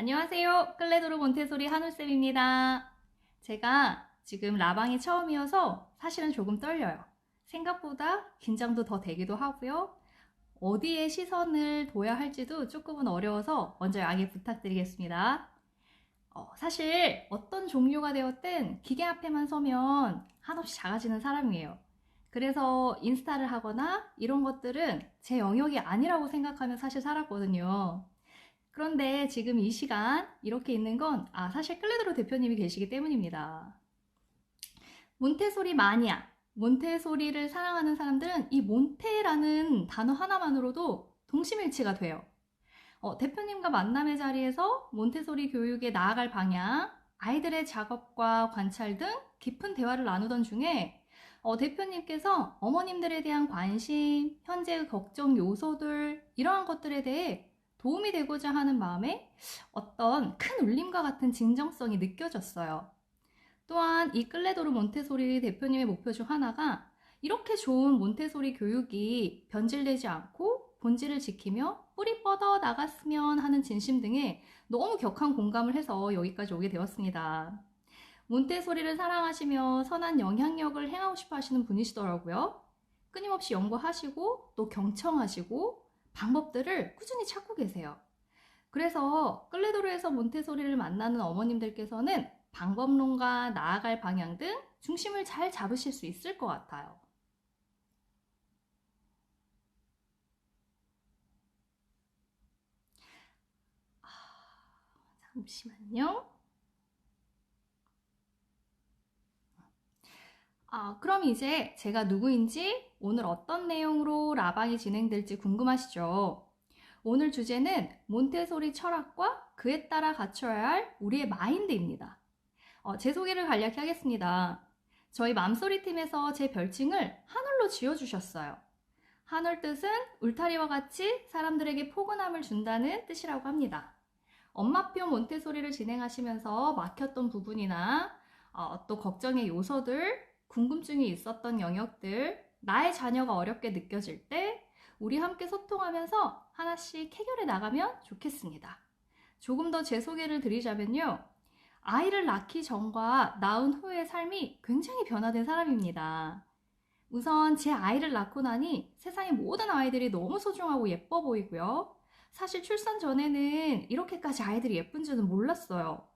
안녕하세요. 클레도르 몬테소리 한울쌤입니다. 제가 지금 라방이 처음이어서 사실은 조금 떨려요. 생각보다 긴장도 더 되기도 하고요. 어디에 시선을 둬야 할지도 조금은 어려워서 먼저 양해 부탁드리겠습니다. 사실 어떤 종류가 되었든 기계 앞에만 서면 한없이 작아지는 사람이에요. 그래서 인스타를 하거나 이런 것들은 제 영역이 아니라고 생각하며 사실 살았거든요. 그런데 지금 이 시간 이렇게 있는 건 사실 클레드로 대표님이 계시기 때문입니다. 몬테소리 마니아, 몬테소리를 사랑하는 사람들은 이 몬테라는 단어 하나만으로도 동심일치가 돼요. 대표님과 만남의 자리에서 몬테소리 교육에 나아갈 방향, 아이들의 작업과 관찰 등 깊은 대화를 나누던 중에 대표님께서 어머님들에 대한 관심, 현재의 걱정 요소들 이러한 것들에 대해 도움이 되고자 하는 마음에 어떤 큰 울림과 같은 진정성이 느껴졌어요. 또한 이 클레도르 몬테소리 대표님의 목표 중 하나가 이렇게 좋은 몬테소리 교육이 변질되지 않고 본질을 지키며 뿌리 뻗어 나갔으면 하는 진심 등에 너무 격한 공감을 해서 여기까지 오게 되었습니다. 몬테소리를 사랑하시며 선한 영향력을 행하고 싶어 하시는 분이시더라고요. 끊임없이 연구하시고 또 경청하시고 방법들을 꾸준히 찾고 계세요. 그래서 클레도르에서 몬테소리를 만나는 어머님들께서는 방법론과 나아갈 방향 등 중심을 잘 잡으실 수 있을 것 같아요. 잠시만요. 그럼 이제 제가 누구인지 오늘 어떤 내용으로 라방이 진행될지 궁금하시죠? 오늘 주제는 몬테소리 철학과 그에 따라 갖춰야 할 우리의 마인드입니다. 제 소개를 간략히 하겠습니다. 저희 맘소리 팀에서 제 별칭을 하늘로 지어주셨어요. 하늘 뜻은 울타리와 같이 사람들에게 포근함을 준다는 뜻이라고 합니다. 엄마표 몬테소리를 진행하시면서 막혔던 부분이나 또 걱정의 요소들, 궁금증이 있었던 영역들, 나의 자녀가 어렵게 느껴질 때 우리 함께 소통하면서 하나씩 해결해 나가면 좋겠습니다. 조금 더 제 소개를 드리자면요. 아이를 낳기 전과 낳은 후의 삶이 굉장히 변화된 사람입니다. 우선 제 아이를 낳고 나니 세상의 모든 아이들이 너무 소중하고 예뻐 보이고요. 사실 출산 전에는 이렇게까지 아이들이 예쁜 줄은 몰랐어요.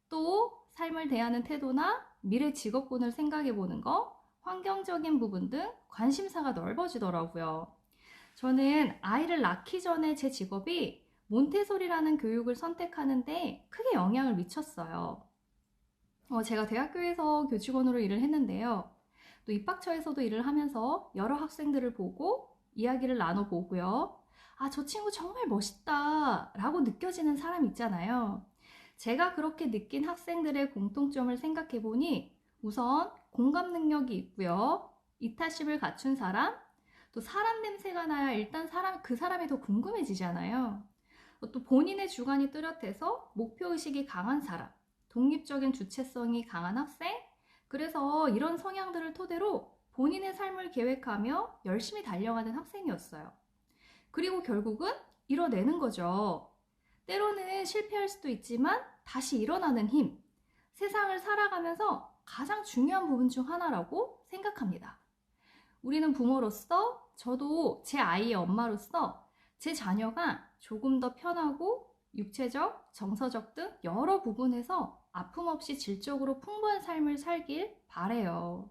또 삶을 대하는 태도나 미래 직업군을 생각해 보는 거, 환경적인 부분 등 관심사가 넓어지더라고요. 저는 아이를 낳기 전에 제 직업이 몬테소리라는 교육을 선택하는데 크게 영향을 미쳤어요. 제가 대학교에서 교직원으로 일을 했는데요. 또 입학처에서도 일을 하면서 여러 학생들을 보고 이야기를 나눠보고요. 저 친구 정말 멋있다 라고 느껴지는 사람 있잖아요. 제가 그렇게 느낀 학생들의 공통점을 생각해보니 우선 공감 능력이 있고요. 이타심을 갖춘 사람, 또 사람 냄새가 나야 일단 그 사람이 더 궁금해지잖아요. 또 본인의 주관이 뚜렷해서 목표의식이 강한 사람, 독립적인 주체성이 강한 학생, 그래서 이런 성향들을 토대로 본인의 삶을 계획하며 열심히 달려가는 학생이었어요. 그리고 결국은 이뤄내는 거죠. 때로는 실패할 수도 있지만 다시 일어나는 힘, 세상을 살아가면서 가장 중요한 부분 중 하나라고 생각합니다. 우리는 부모로서, 저도 제 아이의 엄마로서 제 자녀가 조금 더 편하고 육체적, 정서적 등 여러 부분에서 아픔 없이 질적으로 풍부한 삶을 살길 바래요.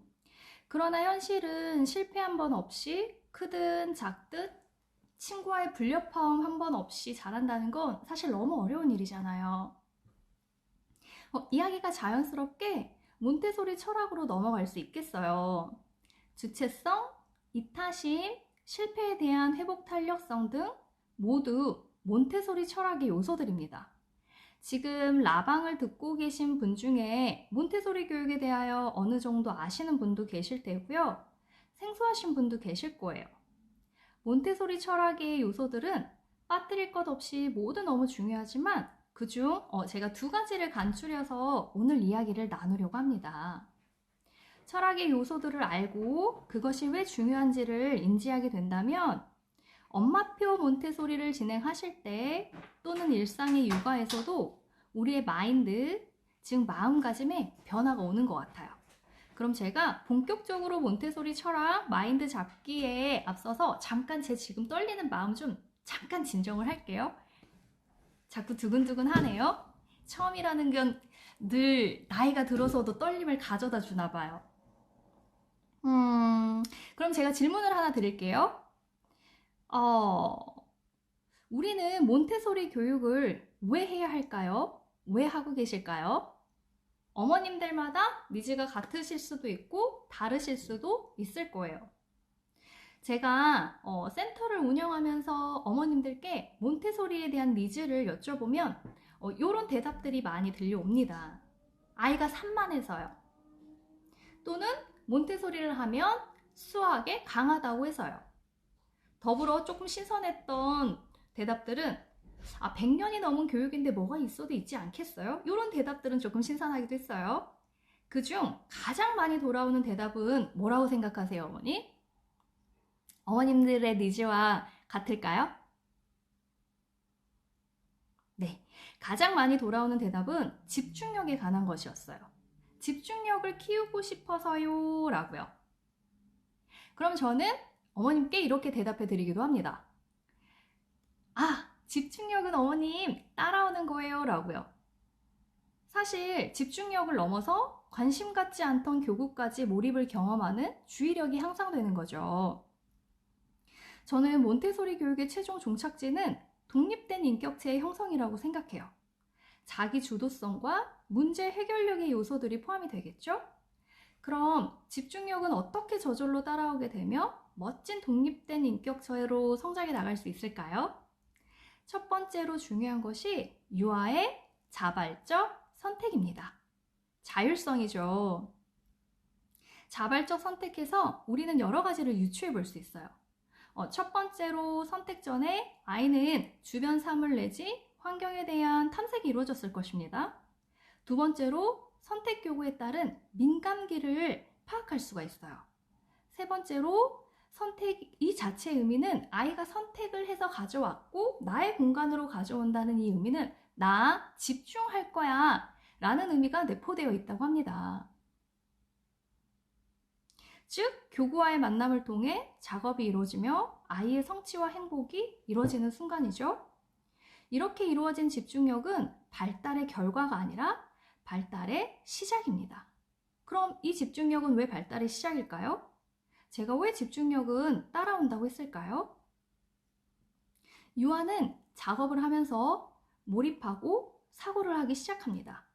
그러나 현실은 실패 한 번 없이 크든 작든 친구와의 불협화음 한 번 없이 자란다는 건 사실 너무 어려운 일이잖아요. 이야기가 자연스럽게 몬테소리 철학으로 넘어갈 수 있겠어요. 주체성, 이타심, 실패에 대한 회복 탄력성 등 모두 몬테소리 철학의 요소들입니다. 지금 라방을 듣고 계신 분 중에 몬테소리 교육에 대하여 어느 정도 아시는 분도 계실 테고요. 생소하신 분도 계실 거예요. 몬테소리 철학의 요소들은 빠뜨릴 것 없이 모두 너무 중요하지만 그중 제가 두 가지를 간추려서 오늘 이야기를 나누려고 합니다. 철학의 요소들을 알고 그것이 왜 중요한지를 인지하게 된다면 엄마표 몬테소리를 진행하실 때 또는 일상의 육아에서도 우리의 마인드, 즉 마음가짐에 변화가 오는 것 같아요. 그럼 제가 본격적으로 몬테소리 철학 마인드 잡기에 앞서서 잠깐 제 지금 떨리는 마음 좀 잠깐 진정을 할게요. 자꾸 두근두근 하네요. 처음이라는 건 늘 나이가 들어서도 떨림을 가져다 주나 봐요. 그럼 제가 질문을 하나 드릴게요. 우리는 몬테소리 교육을 왜 해야 할까요? 왜 하고 계실까요? 어머님들마다 니즈가 같으실 수도 있고 다르실 수도 있을 거예요. 제가 센터를 운영하면서 어머님들께 몬테소리에 대한 니즈를 여쭤보면 이런 대답들이 많이 들려옵니다. 아이가 산만해서요. 또는 몬테소리를 하면 수학에 강하다고 해서요. 더불어 조금 신선했던 대답들은 100년이 넘은 교육인데 뭐가 있어도 있지 않겠어요? 이런 대답들은 조금 신선하기도 했어요. 그중 가장 많이 돌아오는 대답은 뭐라고 생각하세요, 어머니? 어머님들의 니즈와 같을까요? 네, 가장 많이 돌아오는 대답은 집중력에 관한 것이었어요. 집중력을 키우고 싶어서요 라고요. 그럼 저는 어머님께 이렇게 대답해 드리기도 합니다. 집중력은 어머님 따라오는 거예요 라고요. 사실 집중력을 넘어서 관심 갖지 않던 교구까지 몰입을 경험하는 주의력이 향상되는 거죠. 저는 몬테소리 교육의 최종 종착지는 독립된 인격체의 형성이라고 생각해요. 자기 주도성과 문제 해결력의 요소들이 포함이 되겠죠? 그럼 집중력은 어떻게 저절로 따라오게 되며 멋진 독립된 인격체로 성장해 나갈 수 있을까요? 첫 번째로 중요한 것이 유아의 자발적 선택입니다. 자율성이죠. 자발적 선택해서 우리는 여러 가지를 유추해 볼 수 있어요. 첫 번째로 선택 전에 아이는 주변 사물 내지 환경에 대한 탐색이 이루어졌을 것입니다. 두 번째로 선택 교구에 따른 민감기를 파악할 수가 있어요. 세 번째로 선택 이 자체의 의미는 아이가 선택을 해서 가져왔고 나의 공간으로 가져온다는 이 의미는 나 집중할 거야 라는 의미가 내포되어 있다고 합니다. 즉 교구와의 만남을 통해 작업이 이루어지며 아이의 성취와 행복이 이루어지는 순간이죠. 이렇게 이루어진 집중력은 발달의 결과가 아니라 발달의 시작입니다. 그럼 이 집중력은 왜 발달의 시작일까요? 제가 왜 집중력은 따라온다고 했을까요? 유아는 작업을 하면서 몰입하고 사고를 하기 시작합니다.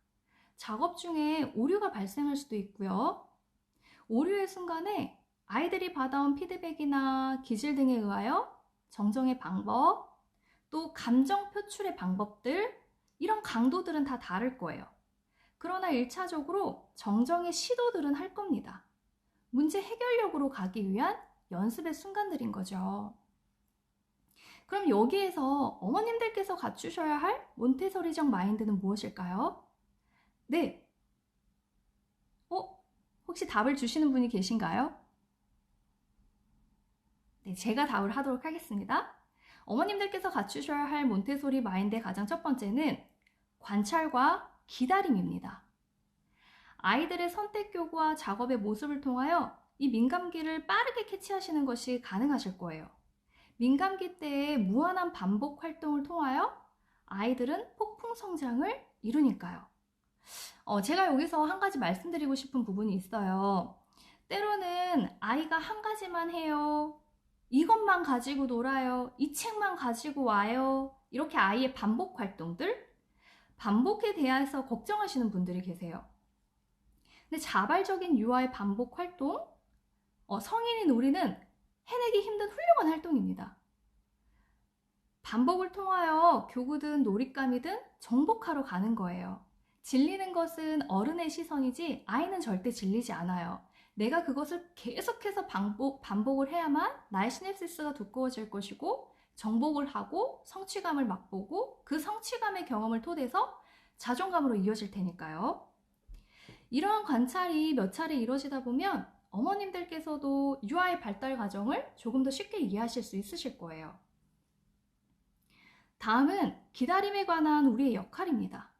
작업 중에 오류가 발생할 수도 있고요. 오류의 순간에 아이들이 받아온 피드백이나 기질 등에 의하여 정정의 방법, 또 감정 표출의 방법들, 이런 강도들은 다 다를 거예요. 그러나 1차적으로 정정의 시도들은 할 겁니다. 문제 해결력으로 가기 위한 연습의 순간들인 거죠. 그럼 여기에서 어머님들께서 갖추셔야 할 몬테소리적 마인드는 무엇일까요? 네. 혹시 답을 주시는 분이 계신가요? 네, 제가 답을 하도록 하겠습니다. 어머님들께서 갖추셔야 할 몬테소리 마인드의 가장 첫 번째는 관찰과 기다림입니다. 아이들의 선택 교구와 작업의 모습을 통하여 이 민감기를 빠르게 캐치하시는 것이 가능하실 거예요. 민감기 때의 무한한 반복 활동을 통하여 아이들은 폭풍 성장을 이루니까요. 제가 여기서 한 가지 말씀드리고 싶은 부분이 있어요. 때로는 아이가 한 가지만 해요. 이것만 가지고 놀아요. 이 책만 가지고 와요. 이렇게 아이의 반복 활동들, 반복에 대해서 걱정하시는 분들이 계세요. 근데 자발적인 유아의 반복 활동, 성인인 우리는 해내기 힘든 훌륭한 활동입니다. 반복을 통하여 교구든 놀잇감이든 정복하러 가는 거예요. 질리는 것은 어른의 시선이지 아이는 절대 질리지 않아요. 내가 그것을 계속해서 반복을 해야만 나의 시냅시스가 두꺼워질 것이고 정복을 하고 성취감을 맛보고 그 성취감의 경험을 토대서 자존감으로 이어질 테니까요. 이러한 관찰이 몇 차례 이루어지다 보면 어머님들께서도 유아의 발달 과정을 조금 더 쉽게 이해하실 수 있으실 거예요. 다음은 기다림에 관한 우리의 역할입니다.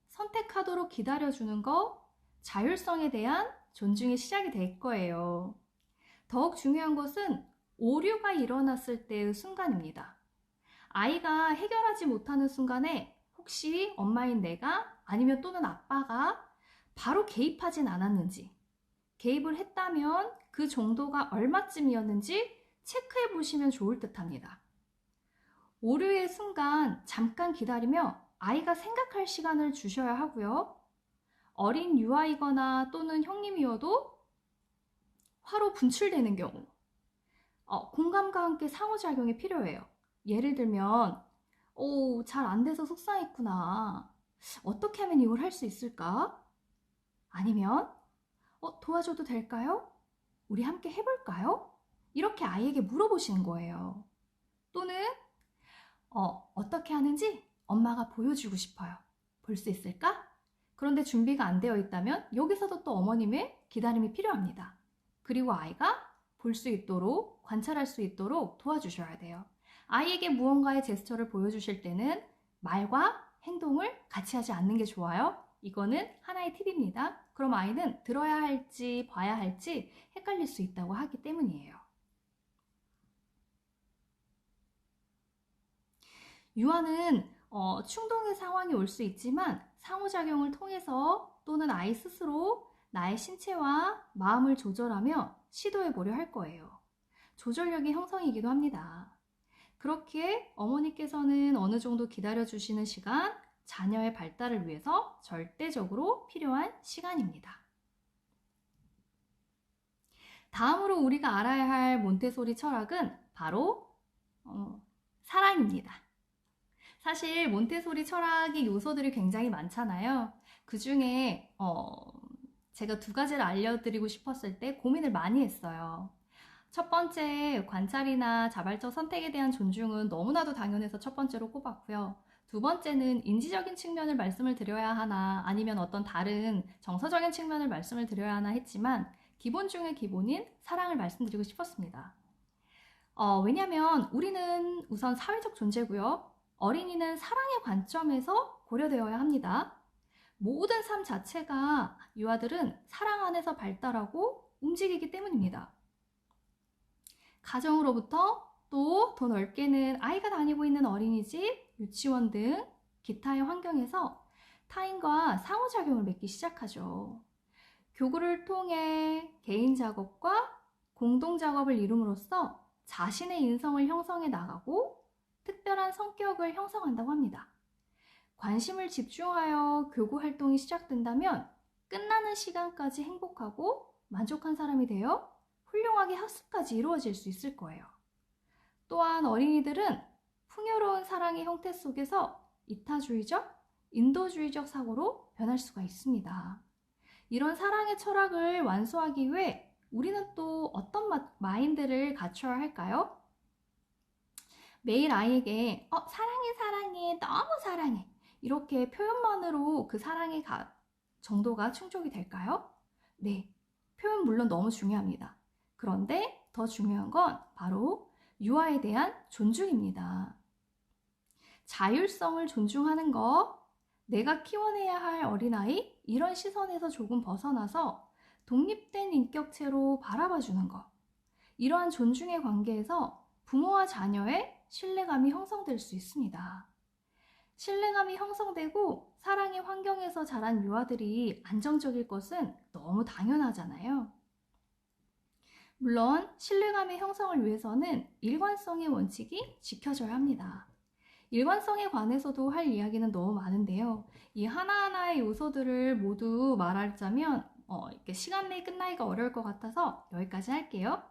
선택하도록 기다려주는 거, 자율성에 대한 존중의 시작이 될 거예요. 더욱 중요한 것은 오류가 일어났을 때의 순간입니다. 아이가 해결하지 못하는 순간에 혹시 엄마인 내가 아니면 또는 아빠가 바로 개입하진 않았는지, 개입을 했다면 그 정도가 얼마쯤이었는지 체크해 보시면 좋을 듯 합니다. 오류의 순간 잠깐 기다리며 아이가 생각할 시간을 주셔야 하고요. 어린 유아이거나 또는 형님이어도 화로 분출되는 경우, 공감과 함께 상호작용이 필요해요. 예를 들면, 잘 안 돼서 속상했구나. 어떻게 하면 이걸 할 수 있을까? 아니면, 도와줘도 될까요? 우리 함께 해볼까요? 이렇게 아이에게 물어보시는 거예요. 또는, 어떻게 하는지 엄마가 보여주고 싶어요. 볼 수 있을까? 그런데 준비가 안 되어 있다면 여기서도 또 어머님의 기다림이 필요합니다. 그리고 아이가 볼 수 있도록, 관찰할 수 있도록 도와주셔야 돼요. 아이에게 무언가의 제스처를 보여주실 때는 말과 행동을 같이 하지 않는 게 좋아요. 이거는 하나의 팁입니다. 그럼 아이는 들어야 할지 봐야 할지 헷갈릴 수 있다고 하기 때문이에요. 유아는 충동의 상황이 올 수 있지만 상호작용을 통해서 또는 아이 스스로 나의 신체와 마음을 조절하며 시도해 보려 할 거예요. 조절력의 형성이기도 합니다. 그렇게 어머니께서는 어느 정도 기다려주시는 시간, 자녀의 발달을 위해서 절대적으로 필요한 시간입니다. 다음으로 우리가 알아야 할 몬테소리 철학은 바로 사랑입니다. 사실 몬테소리 철학의 요소들이 굉장히 많잖아요. 그 중에 제가 두 가지를 알려드리고 싶었을 때 고민을 많이 했어요. 첫 번째, 관찰이나 자발적 선택에 대한 존중은 너무나도 당연해서 첫 번째로 꼽았고요. 두 번째는 인지적인 측면을 말씀을 드려야 하나 아니면 어떤 다른 정서적인 측면을 말씀을 드려야 하나 했지만 기본 중의 기본인 사랑을 말씀드리고 싶었습니다. 왜냐하면 우리는 우선 사회적 존재고요. 어린이는 사랑의 관점에서 고려되어야 합니다. 모든 삶 자체가 유아들은 사랑 안에서 발달하고 움직이기 때문입니다. 가정으로부터 또 더 넓게는 아이가 다니고 있는 어린이집, 유치원 등 기타의 환경에서 타인과 상호작용을 맺기 시작하죠. 교구를 통해 개인 작업과 공동 작업을 이룸으로써 자신의 인성을 형성해 나가고 특별한 성격을 형성한다고 합니다. 관심을 집중하여 교구 활동이 시작된다면 끝나는 시간까지 행복하고 만족한 사람이 되어 훌륭하게 학습까지 이루어질 수 있을 거예요. 또한 어린이들은 풍요로운 사랑의 형태 속에서 이타주의적, 인도주의적 사고로 변할 수가 있습니다. 이런 사랑의 철학을 완수하기 위해 우리는 또 어떤 마인드를 갖춰야 할까요? 매일 아이에게 사랑해 사랑해 너무 사랑해 이렇게 표현만으로 그 사랑의 정도가 충족이 될까요? 네, 표현 물론 너무 중요합니다. 그런데 더 중요한 건 바로 유아에 대한 존중입니다. 자율성을 존중하는 것, 내가 키워내야 할 어린아이 이런 시선에서 조금 벗어나서 독립된 인격체로 바라봐주는 것, 이러한 존중의 관계에서 부모와 자녀의 신뢰감이 형성될 수 있습니다. 신뢰감이 형성되고 사랑의 환경에서 자란 유아들이 안정적일 것은 너무 당연하잖아요. 물론 신뢰감의 형성을 위해서는 일관성의 원칙이 지켜져야 합니다. 일관성에 관해서도 할 이야기는 너무 많은데요. 이 하나하나의 요소들을 모두 말하자면 이렇게 시간 내에 끝나기가 어려울 것 같아서 여기까지 할게요.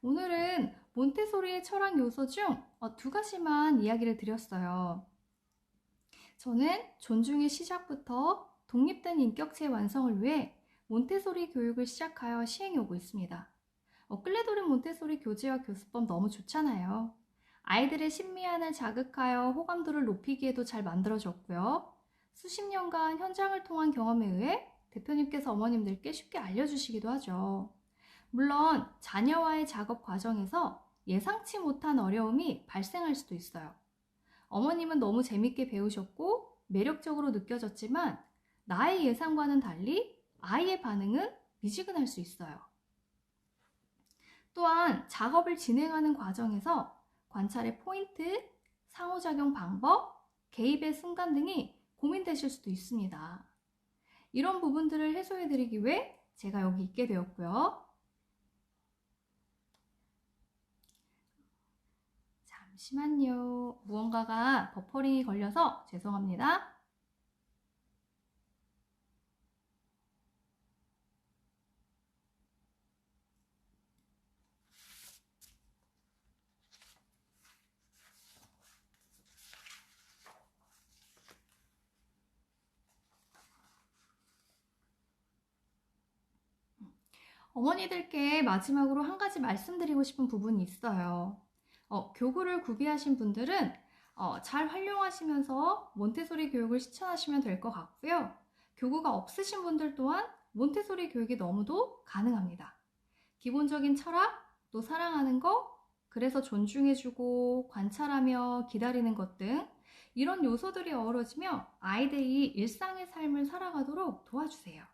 오늘은 몬테소리의 철학 요소 중 두 가지만 이야기를 드렸어요. 저는 존중의 시작부터 독립된 인격체 완성을 위해 몬테소리 교육을 시작하여 시행해 오고 있습니다. 끌레도른 몬테소리 교재와 교수법 너무 좋잖아요. 아이들의 심미안을 자극하여 호감도를 높이기에도 잘 만들어졌고요. 수십 년간 현장을 통한 경험에 의해 대표님께서 어머님들께 쉽게 알려주시기도 하죠. 물론 자녀와의 작업 과정에서 예상치 못한 어려움이 발생할 수도 있어요. 어머님은 너무 재밌게 배우셨고 매력적으로 느껴졌지만 나의 예상과는 달리 아이의 반응은 미지근할 수 있어요. 또한 작업을 진행하는 과정에서 관찰의 포인트, 상호작용 방법, 개입의 순간 등이 고민되실 수도 있습니다. 이런 부분들을 해소해드리기 위해 제가 여기 있게 되었고요. 잠시만요. 무언가가 버퍼링이 걸려서 죄송합니다. 어머니들께 마지막으로 한 가지 말씀드리고 싶은 부분이 있어요. 교구를 구비하신 분들은 잘 활용하시면서 몬테소리 교육을 실천하시면 될 것 같고요. 교구가 없으신 분들 또한 몬테소리 교육이 너무도 가능합니다. 기본적인 철학, 또 사랑하는 거, 그래서 존중해주고 관찰하며 기다리는 것 등 이런 요소들이 어우러지며 아이들이 일상의 삶을 살아가도록 도와주세요.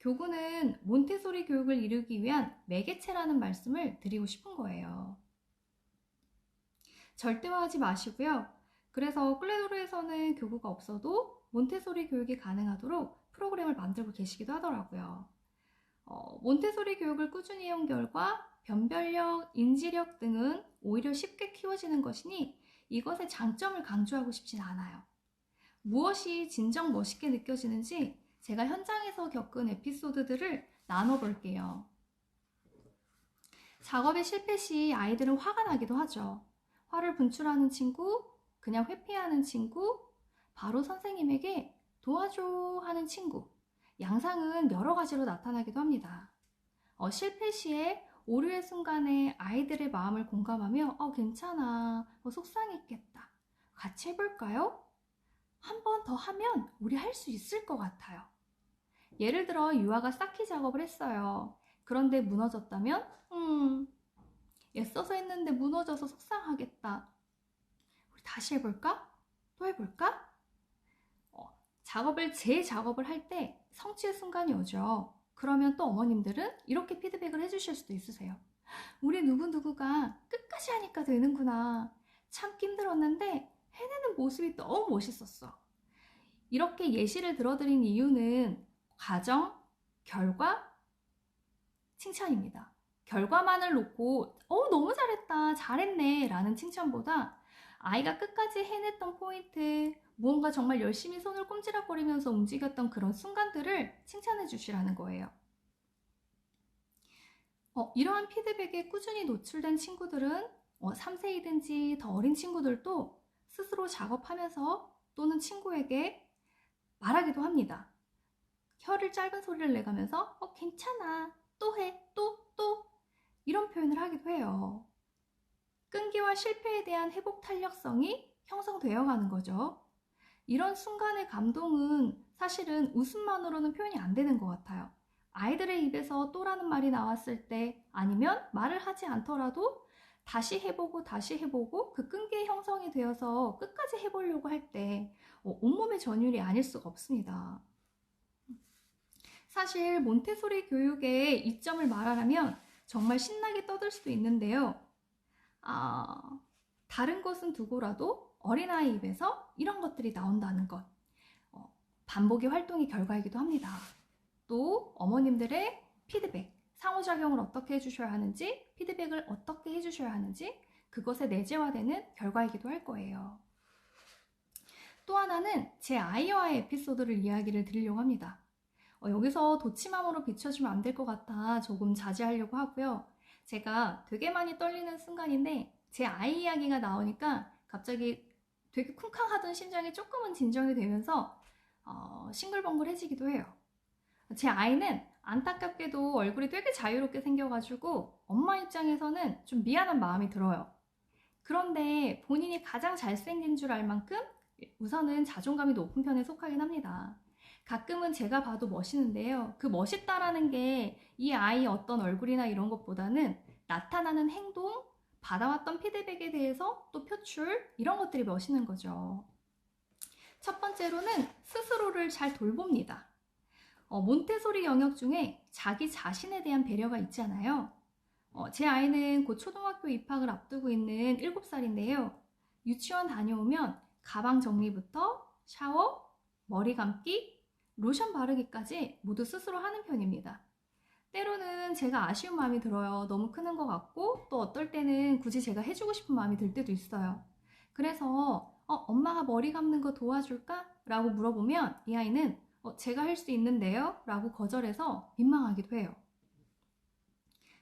교구는 몬테소리 교육을 이루기 위한 매개체라는 말씀을 드리고 싶은 거예요. 절대화하지 마시고요. 그래서 클레도르에서는 교구가 없어도 몬테소리 교육이 가능하도록 프로그램을 만들고 계시기도 하더라고요. 몬테소리 교육을 꾸준히 해온 결과 변별력, 인지력 등은 오히려 쉽게 키워지는 것이니 이것의 장점을 강조하고 싶진 않아요. 무엇이 진정 멋있게 느껴지는지 제가 현장에서 겪은 에피소드들을 나눠볼게요. 작업의 실패 시 아이들은 화가 나기도 하죠. 화를 분출하는 친구, 그냥 회피하는 친구, 바로 선생님에게 도와줘 하는 친구, 양상은 여러 가지로 나타나기도 합니다. 실패 시에 오류의 순간에 아이들의 마음을 공감하며 괜찮아, 속상했겠다, 같이 해볼까요? 한 번 더 하면 우리 할 수 있을 것 같아요. 예를 들어 유아가 쌓기 작업을 했어요. 그런데 무너졌다면 애써서 했는데 무너져서 속상하겠다. 우리 다시 해볼까? 또 해볼까? 재작업을 할 때 성취의 순간이 오죠. 그러면 또 어머님들은 이렇게 피드백을 해주실 수도 있으세요. 우리 누구누구가 끝까지 하니까 되는구나. 참기 힘들었는데 해내는 모습이 너무 멋있었어. 이렇게 예시를 들어드린 이유는 과정, 결과, 칭찬입니다. 결과만을 놓고 너무 잘했다, 잘했네 라는 칭찬보다 아이가 끝까지 해냈던 포인트, 무언가 정말 열심히 손을 꼼지락거리면서 움직였던 그런 순간들을 칭찬해 주시라는 거예요. 이러한 피드백에 꾸준히 노출된 친구들은 3세이든지 더 어린 친구들도 스스로 작업하면서 또는 친구에게 말하기도 합니다. 혀를 짧은 소리를 내가면서 괜찮아, 또 해, 또 이런 표현을 하기도 해요. 끈기와 실패에 대한 회복 탄력성이 형성되어 가는 거죠. 이런 순간의 감동은 사실은 웃음만으로는 표현이 안 되는 것 같아요. 아이들의 입에서 또라는 말이 나왔을 때, 아니면 말을 하지 않더라도 다시 해보고 그 끈기의 형성이 되어서 끝까지 해보려고 할 때 온몸의 전율이 아닐 수가 없습니다. 사실 몬테소리 교육의 이점을 말하라면 정말 신나게 떠들 수도 있는데요. 다른 것은 두고라도 어린아이 입에서 이런 것들이 나온다는 것, 반복의 활동의 결과이기도 합니다. 또 어머님들의 피드백, 상호작용을 어떻게 해주셔야 하는지, 피드백을 어떻게 해주셔야 하는지 그것에 내재화되는 결과이기도 할 거예요. 또 하나는 제 아이와의 에피소드를 이야기를 드리려고 합니다. 여기서 도치맘으로 비춰주면 안 될 것 같아 조금 자제하려고 하고요. 제가 되게 많이 떨리는 순간인데 제 아이 이야기가 나오니까 갑자기 되게 쿵쾅하던 심장이 조금은 진정이 되면서 싱글벙글해지기도 해요. 제 아이는 안타깝게도 얼굴이 되게 자유롭게 생겨가지고 엄마 입장에서는 좀 미안한 마음이 들어요. 그런데 본인이 가장 잘생긴 줄 알 만큼 우선은 자존감이 높은 편에 속하긴 합니다. 가끔은 제가 봐도 멋있는데요. 그 멋있다라는 게 이 아이의 어떤 얼굴이나 이런 것보다는 나타나는 행동, 받아왔던 피드백에 대해서 또 표출, 이런 것들이 멋있는 거죠. 첫 번째로는 스스로를 잘 돌봅니다. 몬테소리 영역 중에 자기 자신에 대한 배려가 있잖아요. 제 아이는 곧 초등학교 입학을 앞두고 있는 7살인데요. 유치원 다녀오면 가방 정리부터 샤워, 머리 감기, 로션 바르기까지 모두 스스로 하는 편입니다. 때로는 제가 아쉬운 마음이 들어요. 너무 크는 것 같고 또 어떨 때는 굳이 제가 해주고 싶은 마음이 들 때도 있어요. 그래서 엄마가 머리 감는 거 도와줄까? 라고 물어보면 이 아이는 제가 할 수 있는데요? 라고 거절해서 민망하기도 해요.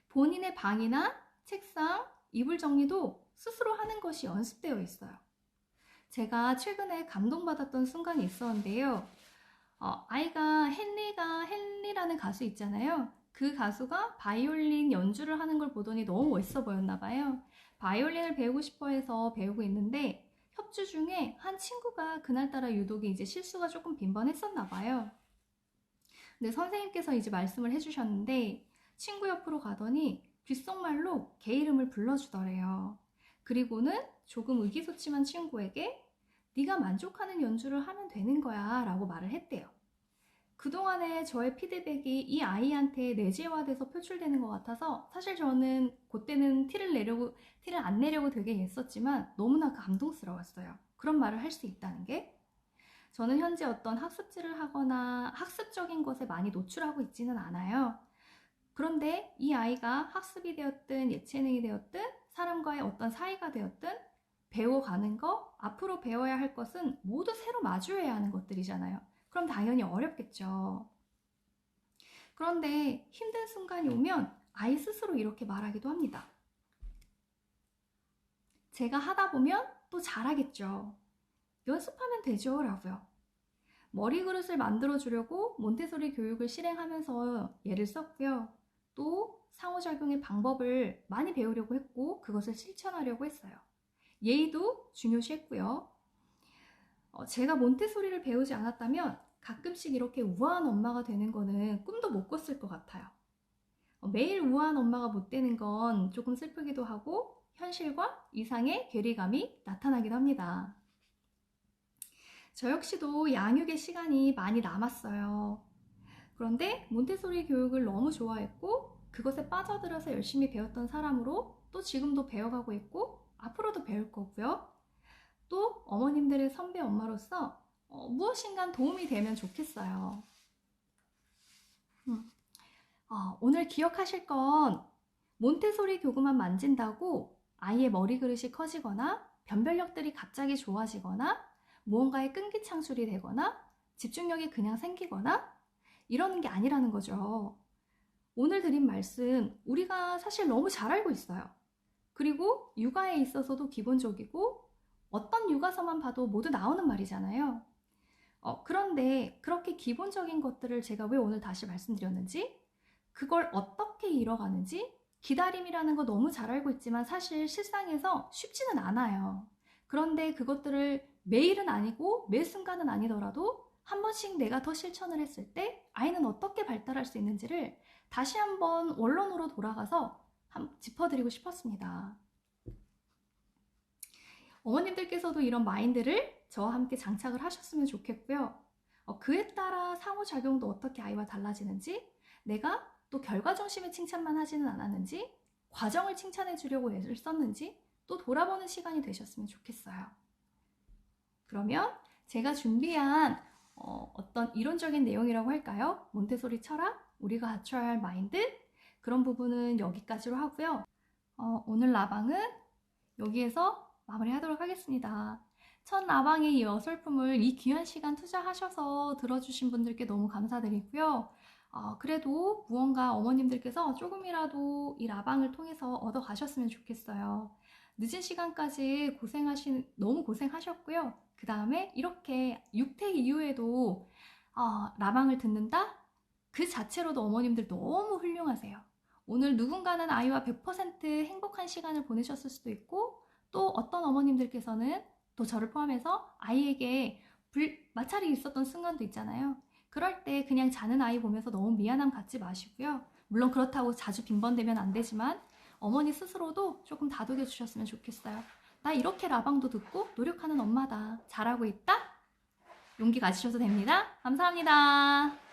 본인의 방이나 책상, 이불 정리도 스스로 하는 것이 연습되어 있어요. 제가 최근에 감동받았던 순간이 있었는데요. 아이가 헨리라는 가수 있잖아요. 그 가수가 바이올린 연주를 하는 걸 보더니 너무 멋있어 보였나 봐요. 바이올린을 배우고 싶어 해서 배우고 있는데 협주 중에 한 친구가 그날따라 유독 이제 실수가 조금 빈번했었나 봐요. 근데 선생님께서 이제 말씀을 해주셨는데 친구 옆으로 가더니 귓속말로 걔 이름을 불러주더래요. 그리고는 조금 의기소침한 친구에게 네가 만족하는 연주를 하면 되는 거야 라고 말을 했대요. 그동안에 저의 피드백이 이 아이한테 내재화돼서 표출되는 것 같아서 사실 저는 그때는 티를 안 내려고 되게 애썼지만 너무나 감동스러웠어요. 그런 말을 할 수 있다는 게. 저는 현재 어떤 학습지를 하거나 학습적인 것에 많이 노출하고 있지는 않아요. 그런데 이 아이가 학습이 되었든 예체능이 되었든 사람과의 어떤 사이가 되었든 배워가는 거, 앞으로 배워야 할 것은 모두 새로 마주해야 하는 것들이잖아요. 그럼 당연히 어렵겠죠. 그런데 힘든 순간이 오면 아이 스스로 이렇게 말하기도 합니다. 제가 하다 보면 또 잘하겠죠. 연습하면 되죠 라고요. 머리 그릇을 만들어 주려고 몬테소리 교육을 실행하면서 예를 썼고요. 또 상호작용의 방법을 많이 배우려고 했고 그것을 실천하려고 했어요. 예의도 중요시했고요. 제가 몬테소리를 배우지 않았다면 가끔씩 이렇게 우아한 엄마가 되는 거는 꿈도 못 꿨을 것 같아요. 매일 우아한 엄마가 못 되는 건 조금 슬프기도 하고 현실과 이상의 괴리감이 나타나기도 합니다. 저 역시도 양육의 시간이 많이 남았어요. 그런데 몬테소리 교육을 너무 좋아했고 그것에 빠져들어서 열심히 배웠던 사람으로 또 지금도 배워가고 있고 앞으로도 배울 거고요. 또 어머님들의 선배 엄마로서 무엇인가 도움이 되면 좋겠어요. 오늘 기억하실 건 몬테소리 교구만 만진다고 아이의 머리 그릇이 커지거나 변별력들이 갑자기 좋아지거나 무언가에 끈기 창출이 되거나 집중력이 그냥 생기거나 이러는 게 아니라는 거죠. 오늘 드린 말씀 우리가 사실 너무 잘 알고 있어요. 그리고 육아에 있어서도 기본적이고 어떤 육아서만 봐도 모두 나오는 말이잖아요. 그런데 그렇게 기본적인 것들을 제가 왜 오늘 다시 말씀드렸는지, 그걸 어떻게 이뤄가는지, 기다림이라는 거 너무 잘 알고 있지만 사실 실상에서 쉽지는 않아요. 그런데 그것들을 매일은 아니고 매 순간은 아니더라도 한 번씩 내가 더 실천을 했을 때 아이는 어떻게 발달할 수 있는지를 다시 한번 원론으로 돌아가서 짚어드리고 싶었습니다. 어머님들께서도 이런 마인드를 저와 함께 장착을 하셨으면 좋겠고요. 그에 따라 상호작용도 어떻게 아이와 달라지는지, 내가 또 결과 중심의 칭찬만 하지는 않았는지, 과정을 칭찬해 주려고 애를 썼는지 또 돌아보는 시간이 되셨으면 좋겠어요. 그러면 제가 준비한 어떤 이론적인 내용이라고 할까요? 몬테소리 철학, 우리가 갖춰야 할 마인드, 그런 부분은 여기까지로 하고요. 오늘 라방은 여기에서 마무리하도록 하겠습니다. 첫 라방의 이 어설픔을 이 귀한 시간 투자하셔서 들어주신 분들께 너무 감사드리고요. 그래도 무언가 어머님들께서 조금이라도 이 라방을 통해서 얻어 가셨으면 좋겠어요. 늦은 시간까지 너무 고생하셨고요. 그 다음에 이렇게 6태 이후에도 라방을 듣는다? 그 자체로도 어머님들 너무 훌륭하세요. 오늘 누군가는 아이와 100% 행복한 시간을 보내셨을 수도 있고 또 어떤 어머님들께서는 또 저를 포함해서 아이에게 마찰이 있었던 순간도 있잖아요. 그럴 때 그냥 자는 아이 보면서 너무 미안함 갖지 마시고요. 물론 그렇다고 자주 빈번되면 안 되지만 어머니 스스로도 조금 다독여 주셨으면 좋겠어요. 나 이렇게 라방도 듣고 노력하는 엄마다. 잘하고 있다? 용기 가지셔도 됩니다. 감사합니다.